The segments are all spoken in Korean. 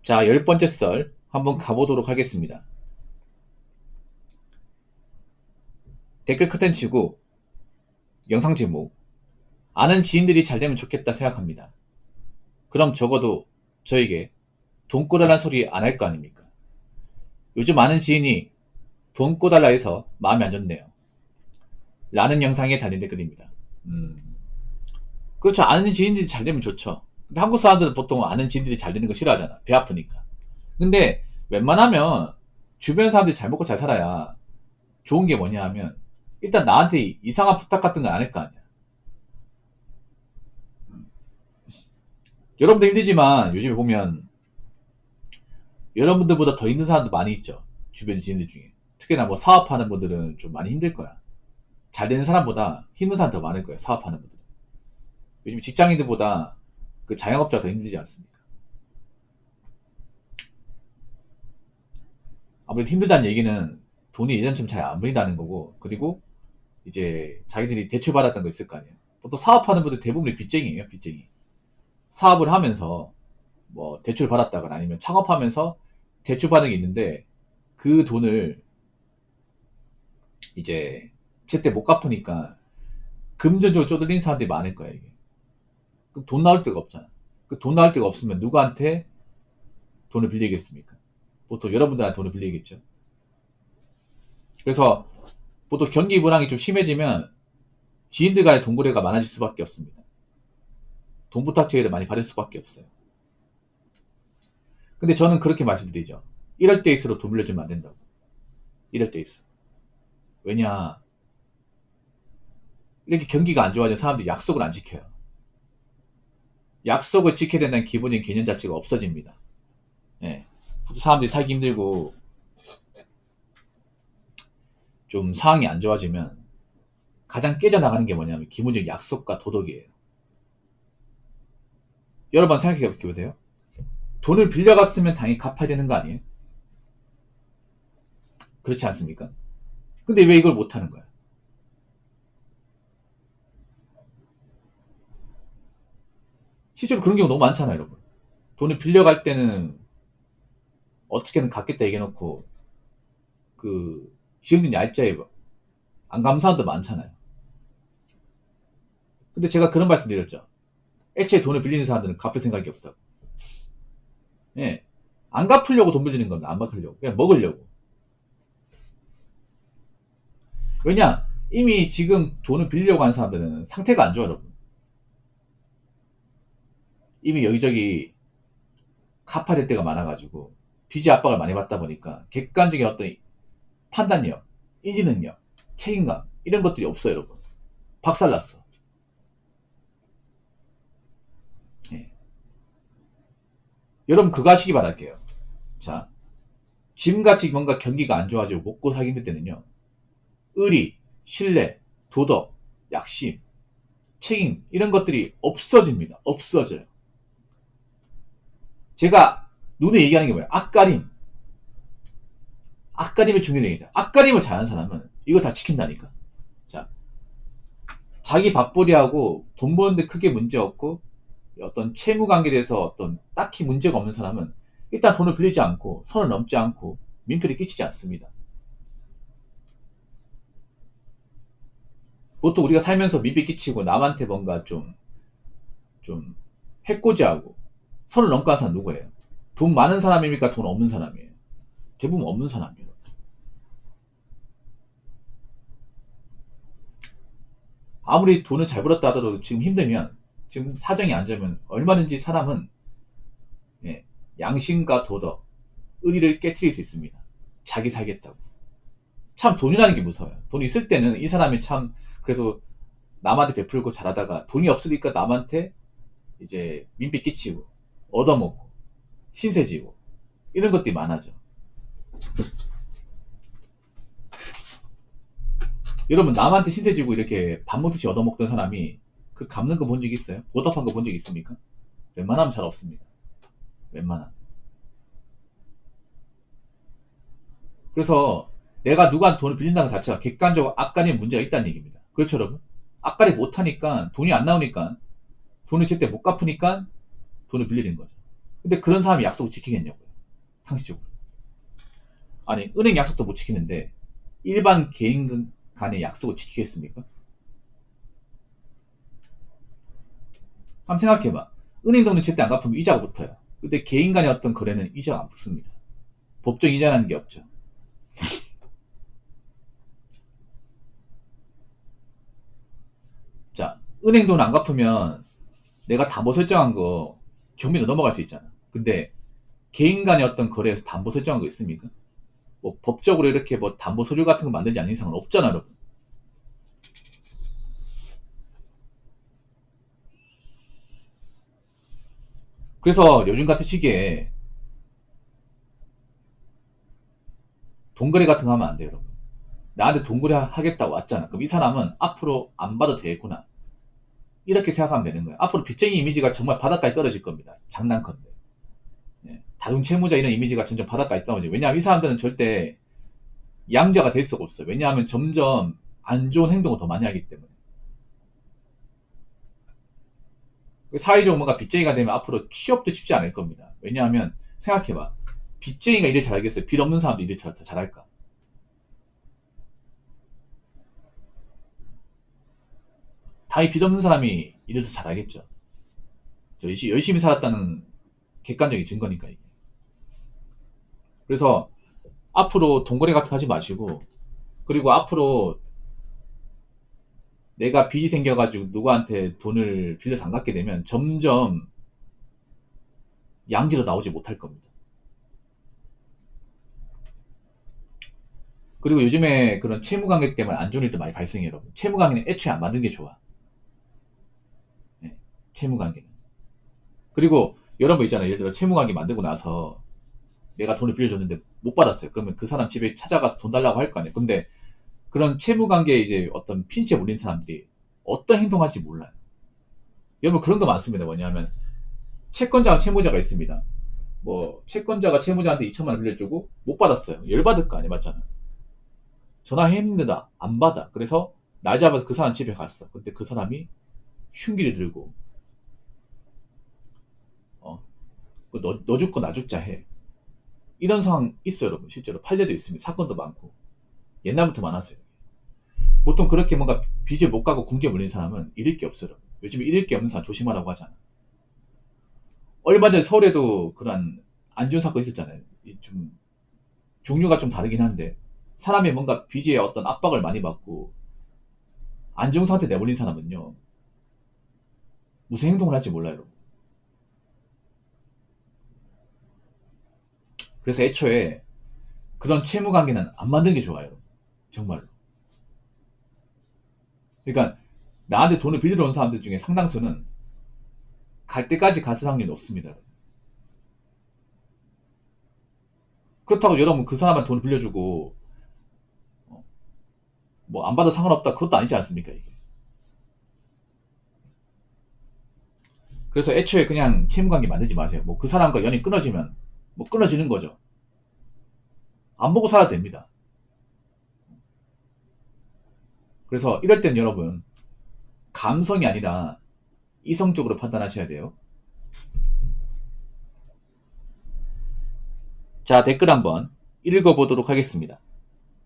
자, 10번째 썰 한번 가보도록 하겠습니다. 댓글 커튼 치고 영상 제목 아는 지인들이 잘 되면 좋겠다 생각합니다. 그럼 적어도 저에게 돈 꿔달라는 소리 안 할 거 아닙니까? 요즘 아는 지인이 돈 꿔달라 해서 마음이 안 좋네요. 라는 영상에 달린 댓글입니다. 그렇죠. 아는 지인들이 잘 되면 좋죠. 근데 한국 사람들은 보통 아는 지인들이 잘 되는 거 싫어하잖아. 배 아프니까. 근데 웬만하면 주변 사람들이 잘 먹고 잘 살아야 좋은 게 뭐냐 하면 일단 나한테 이상한 부탁 같은 건 안 할 거 아니야. 여러분도 힘들지만 요즘에 보면 여러분들보다 더 힘든 사람도 많이 있죠. 주변 지인들 중에. 특히나 뭐 사업하는 분들은 좀 많이 힘들 거야. 잘 되는 사람보다 힘든 사람 더 많을 거예요. 사업하는 분들은. 요즘 직장인들보다 그 자영업자가 더 힘들지 않습니까? 아무래도 힘들다는 얘기는 돈이 예전처럼 잘 안 벌린다는 거고, 그리고 이제 자기들이 대출받았던 거 있을 거 아니에요. 보통 사업하는 분들 대부분이 빚쟁이에요, 빚쟁이. 사업을 하면서 뭐 대출 받았다거나 아니면 창업하면서 대출 받은 게 있는데 그 돈을 이제 제때 못 갚으니까 금전적으로 쪼들린 사람들이 많을 거야, 이게. 그럼 돈 나올 데가 없잖아. 그 돈 나올 데가 없으면 누구한테 돈을 빌리겠습니까? 보통 여러분들한테 돈을 빌리겠죠. 그래서 보통 경기 불황이 좀 심해지면 지인들 간의 돈 거래가 많아질 수밖에 없습니다. 돈 부탁 제의를 많이 받을 수밖에 없어요. 근데 저는 그렇게 말씀드리죠. 이럴 때일수록 돈 빌려주면 안 된다고. 이럴 때일수록. 왜냐, 이렇게 경기가 안 좋아지면 사람들이 약속을 안 지켜요. 약속을 지켜야 된다는 기본적인 개념 자체가 없어집니다. 예. 사람들이 살기 힘들고 좀 상황이 안 좋아지면 가장 깨져나가는 게 뭐냐면 기본적인 약속과 도덕이에요. 여러 번 생각해 보세요. 돈을 빌려갔으면 당연히 갚아야 되는 거 아니에요? 그렇지 않습니까? 근데 왜 이걸 못하는 거야? 실제로 그런 경우 너무 많잖아요, 여러분. 돈을 빌려갈 때는 어떻게든 갚겠다 얘기해놓고 그 지금은 얄짜에 안 갚는 사람도 많잖아요. 근데 제가 그런 말씀 드렸죠. 애초에 돈을 빌리는 사람들은 갚을 생각이 없다고. 예. 안 갚으려고 돈 빌리는 건데 안 갚으려고. 그냥 먹으려고. 왜냐? 이미 지금 돈을 빌리려고 하는 사람들은 상태가 안 좋아, 여러분. 이미 여기저기 갚아야 될 때가 많아가지고 빚의 압박을 많이 받다 보니까 객관적인 어떤 판단력, 인지능력, 책임감 이런 것들이 없어요, 여러분. 박살났어. 예. 여러분 그거 하시기 바랄게요. 자, 지금같이 뭔가 경기가 안 좋아지고 먹고 살기 힘들 때는요. 의리, 신뢰, 도덕, 약심, 책임 이런 것들이 없어집니다. 없어져요. 제가 눈에 얘기하는 게 뭐예요? 앞가림. 앞가림의 중요성이죠. 앞가림을 잘하는 사람은 이거 다 지킨다니까. 자, 자기 밥벌이하고 돈 버는데 크게 문제 없고 어떤 채무 관계에 대해서 어떤 딱히 문제가 없는 사람은 일단 돈을 빌리지 않고 선을 넘지 않고 민폐를 끼치지 않습니다. 보통 우리가 살면서 민폐 끼치고 남한테 뭔가 좀 해코지하고 선을 넘고 하는 사람 누구예요? 돈 많은 사람입니까? 돈 없는 사람이에요? 대부분 없는 사람이에요. 아무리 돈을 잘 벌었다 하더라도 지금 힘들면 지금 사정이 안 좋으면 얼마든지 사람은 예, 양심과 도덕, 의리를 깨트릴 수 있습니다. 자기 살겠다고. 참 돈이라는 게 무서워요. 돈이 있을 때는 이 사람이 참 그래도 남한테 베풀고 잘하다가 돈이 없으니까 남한테 이제 민폐 끼치고 얻어먹고 신세지고 이런 것들이 많아져. 여러분 남한테 신세지고 이렇게 밥 먹듯이 얻어먹던 사람이 그 갚는 거 본 적 있어요? 보답한 거 본 적 있습니까? 웬만하면 잘 없습니다. 웬만하면. 그래서 내가 누구한테 돈을 빌린다는 것 자체가 객관적으로 악간의 문제가 있다는 얘기입니다. 그렇죠 여러분? 악간이 못하니까 돈이 안 나오니까 돈을 제때 못 갚으니까 돈을 빌리는 거죠. 근데 그런 사람이 약속을 지키겠냐고요. 상식적으로. 아니, 은행 약속도 못 지키는데 일반 개인 간의 약속을 지키겠습니까? 한번 생각해봐. 은행 돈은 제때 안 갚으면 이자가 붙어요. 근데 개인 간의 어떤 거래는 이자가 안 붙습니다. 법정 이자라는 게 없죠. 자, 은행 돈 안 갚으면 내가 담보 설정한 거 경비로 넘어갈 수 있잖아. 근데 개인 간의 어떤 거래에서 담보 설정한 거 있습니까? 뭐 법적으로 이렇게 뭐 담보 서류 같은 거 만들지 않는 이상은 없잖아, 여러분. 그래서 요즘 같은 시기에 돈거래 같은 거 하면 안 돼요, 여러분. 나한테 돈거래 하겠다고 왔잖아. 그럼 이 사람은 앞으로 안 받아도 되겠구나. 이렇게 생각하면 되는 거예요. 앞으로 빚쟁이 이미지가 정말 바닥까지 떨어질 겁니다. 장난컨대. 예. 다중채무자 이런 이미지가 점점 바닥까지 떨어져요. 왜냐하면 이 사람들은 절대 양자가 될 수가 없어요. 왜냐하면 점점 안 좋은 행동을 더 많이 하기 때문에. 사회적으로 뭔가 빚쟁이가 되면 앞으로 취업도 쉽지 않을 겁니다. 왜냐하면 생각해봐. 빚쟁이가 일을 잘하겠어요? 빚 없는 사람도 일을 잘할까? 당연히 빚 없는 사람이 일을 더 잘하겠죠. 열심히 살았다는 객관적인 증거니까 이게. 그래서 앞으로 돈거래 같은 거 하지 마시고, 그리고 앞으로 내가 빚이 생겨가지고 누구한테 돈을 빌려서 안 갚게 되면 점점 양지로 나오지 못할 겁니다. 그리고 요즘에 그런 채무관계 때문에 안 좋은 일도 많이 발생해요, 여러분. 채무관계는 애초에 안 만든 게 좋아. 네, 채무관계는. 그리고 여러분 있잖아요. 예를 들어 채무관계 만들고 나서 내가 돈을 빌려줬는데 못 받았어요. 그러면 그 사람 집에 찾아가서 돈 달라고 할 거 아니에요. 근데 그런 채무관계에 이제 어떤 핀치에 몰린 사람들이 어떤 행동할지 몰라요. 여러분 그런 거 많습니다. 뭐냐면 채권자와 채무자가 있습니다. 뭐 채권자가 채무자한테 2천만 원 빌려주고 못 받았어요. 열받을 거 아니에요. 맞잖아. 전화했는데다 안 받아. 그래서 날 잡아서 그 사람 집에 갔어. 근데 그 사람이 흉기를 들고 어, 너 죽고 나 죽자 해. 이런 상황 있어요, 여러분. 실제로 판례도 있습니다. 사건도 많고 옛날부터 많았어요. 보통 그렇게 뭔가 빚을 못 가고 궁지에 몰린 사람은 잃을 게 없어요. 요즘에 잃을 게 없는 사람 조심하라고 하잖아. 얼마 전에 서울에도 그런 안 좋은 사건 있었잖아요. 좀 종류가 좀 다르긴 한데 사람이 뭔가 빚에 어떤 압박을 많이 받고 안 좋은 상태 내몰린 사람은요 무슨 행동을 할지 몰라요. 여러분. 그래서 애초에 그런 채무 관계는 안 만드는 게 좋아요. 정말로. 그러니까 나한테 돈을 빌리러 온 사람들 중에 상당수는 갈 때까지 갔을 확률이 높습니다. 그렇다고 여러분 그 사람한테 돈을 빌려주고 뭐 안 받아 상관없다 그것도 아니지 않습니까 이게. 그래서 애초에 그냥 채무관계 만들지 마세요. 뭐 그 사람과 연이 끊어지면 뭐 끊어지는 거죠. 안 보고 살아도 됩니다. 그래서 이럴 땐 여러분 감성이 아니라 이성적으로 판단하셔야 돼요. 자, 댓글 한번 읽어보도록 하겠습니다.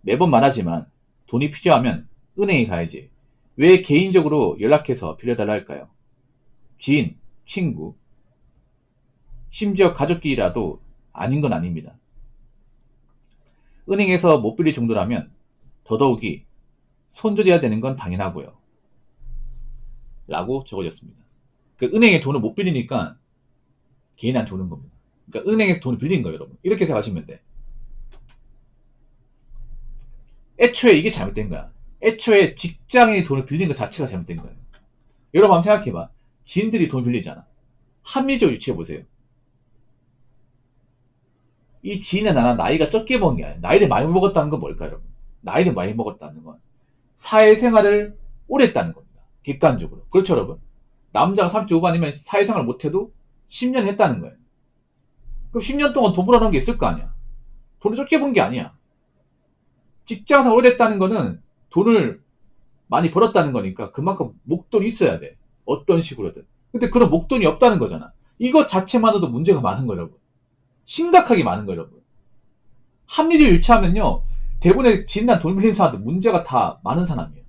매번 말하지만 돈이 필요하면 은행에 가야지. 왜 개인적으로 연락해서 빌려달라 할까요? 지인, 친구, 심지어 가족끼리라도 아닌 건 아닙니다. 은행에서 못 빌릴 정도라면 더더욱이 손절해야 되는 건 당연하고요. 라고 적어졌습니다. 그 은행에 돈을 못 빌리니까 개인한테 오는 겁니다. 그러니까 은행에서 돈을 빌린 거예요, 여러분. 이렇게 생각하시면 돼. 애초에 이게 잘못된 거야. 애초에 직장인이 돈을 빌리는 것 자체가 잘못된 거예요. 여러분 한번 생각해봐. 지인들이 돈 빌리잖아. 합리적으로 유추해보세요. 이 지인의 나랑 나이가 적게 먹은 게 아니야. 나이를 많이 먹었다는 건 뭘까요, 여러분? 나이를 많이 먹었다는 건 사회생활을 오래 했다는 겁니다. 객관적으로. 그렇죠, 여러분? 남자가 30대 후반이면 사회생활을 못해도 10년 했다는 거예요. 그럼 10년 동안 돈 벌어놓은 게 있을 거 아니야. 돈을 적게 번 게 아니야. 직장생활 오래 했다는 거는 돈을 많이 벌었다는 거니까 그만큼 목돈이 있어야 돼. 어떤 식으로든. 근데 그런 목돈이 없다는 거잖아. 이거 자체만으로도 문제가 많은 거예요, 여러분. 심각하게 많은 거예요, 여러분. 합리적으로 유추하면요, 대부분의 진단 돈 빌리는 사람들 문제가 다 많은 사람이에요.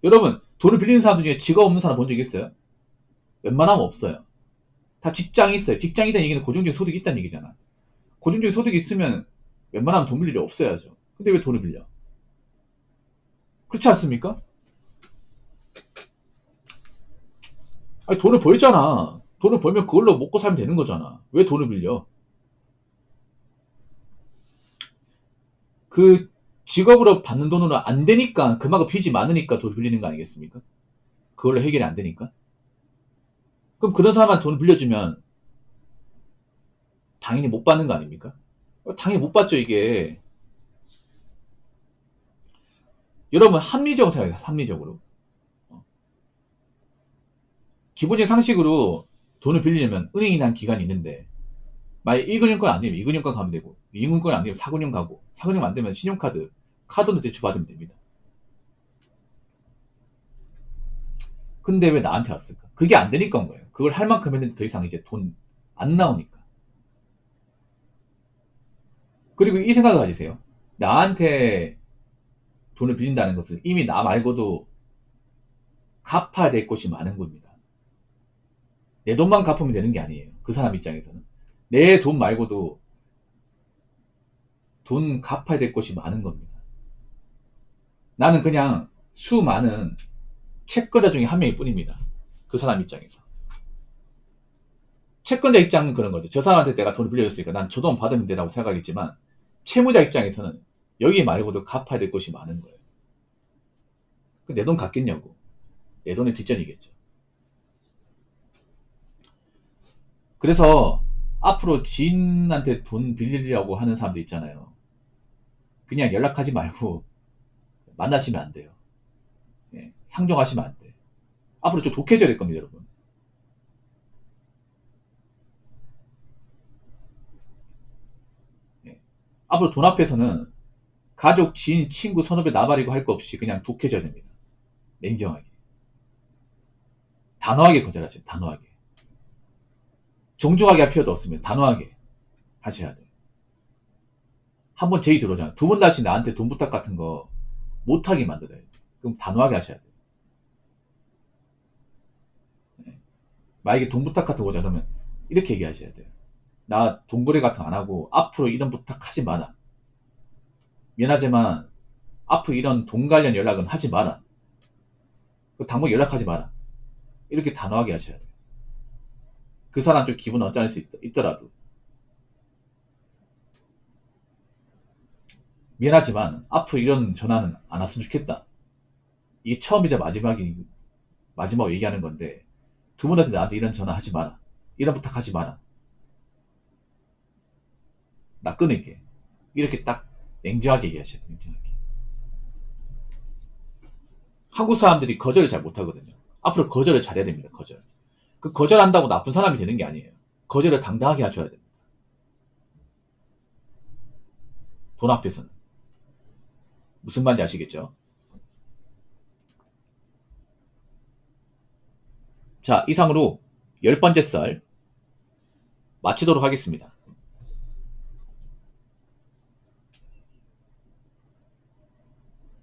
여러분, 돈을 빌리는 사람들 중에 직업 없는 사람 본 적 있어요? 웬만하면 없어요. 다 직장이 있어요. 직장이 있다는 얘기는 고정적인 소득이 있다는 얘기잖아. 고정적인 소득이 있으면 웬만하면 돈 빌릴 일 없어야죠. 근데 왜 돈을 빌려? 그렇지 않습니까? 아니, 돈을 벌잖아. 돈을 벌면 그걸로 먹고 살면 되는 거잖아. 왜 돈을 빌려? 그 직업으로 받는 돈으로 안 되니까, 그만큼 빚이 많으니까 돈을 빌리는 거 아니겠습니까? 그걸로 해결이 안 되니까. 그럼 그런 사람한테 돈을 빌려주면 당연히 못 받는 거 아닙니까? 당연히 못 받죠, 이게. 여러분, 합리적으로 생각해요, 합리적으로. 기본적인 상식으로 돈을 빌리려면 은행이나 한 기관이 있는데, 만약 1금융권 안 되면 2금융권 가면 되고, 2금융권 안 되면 4금융 가고, 4금융 안 되면 신용카드, 카드로 대출받으면 됩니다. 근데 왜 나한테 왔을까? 그게 안 되니까 온 거예요. 그걸 할 만큼 했는데 더 이상 이제 돈 안 나오니까. 그리고 이 생각을 가지세요. 나한테 돈을 빌린다는 것은 이미 나 말고도 갚아야 될 것이 많은 겁니다. 내 돈만 갚으면 되는 게 아니에요. 그 사람 입장에서는. 내 돈 말고도 돈 갚아야 될 것이 많은 겁니다. 나는 그냥 수많은 채권자 중에 한 명일 뿐입니다. 그 사람 입장에서. 채권자 입장은 그런 거죠. 저 사람한테 내가 돈을 빌려줬으니까 난 저 돈 받으면 되라고 생각하겠지만, 채무자 입장에서는 여기 말고도 갚아야 될 것이 많은 거예요. 내 돈 갚겠냐고. 내 돈의 뒷전이겠죠. 그래서 앞으로 지인한테 돈 빌리려고 하는 사람들 있잖아요. 그냥 연락하지 말고 만나시면 안 돼요. 예, 상정하시면 안 돼요. 앞으로 좀 독해져야 될 겁니다, 여러분. 예. 앞으로 돈 앞에서는 가족, 지인, 친구, 선후배 나발이고 할 거 없이 그냥 독해져야 됩니다. 냉정하게. 단호하게 거절하세요. 단호하게. 정중하게 할 필요도 없습니다. 단호하게 하셔야 돼요. 한번 제의 들어오잖아요. 두 번 다시 나한테 돈 부탁 같은 거 못하게 만들어요. 그럼 단호하게 하셔야 돼요. 만약에 돈 부탁 같은 거 오자 그러면 이렇게 얘기하셔야 돼요. 나 돈 거래 같은 거 안 하고 앞으로 이런 부탁 하지 마라. 미안하지만 앞으로 이런 돈 관련 연락은 하지 마라. 당분 연락하지 마라. 이렇게 단호하게 하셔야 돼요. 그 사람 좀 기분 언짢을 수 있더라도. 미안하지만 앞으로 이런 전화는 안 왔으면 좋겠다. 이게 처음이자 마지막으로 얘기하는 건데, 두 번 다시 나한테 이런 전화 하지 마라. 이런 부탁 하지 마라. 나 끊을게. 이렇게 딱 냉정하게 얘기하셔야 돼요. 냉정하게. 한국 사람들이 거절을 잘 못하거든요. 앞으로 거절을 잘해야 됩니다. 거절. 그 거절한다고 나쁜 사람이 되는 게 아니에요. 거절을 당당하게 하셔야 됩니다. 돈 앞에서는. 무슨 말인지 아시겠죠? 자, 이상으로 10번째 썰 마치도록 하겠습니다.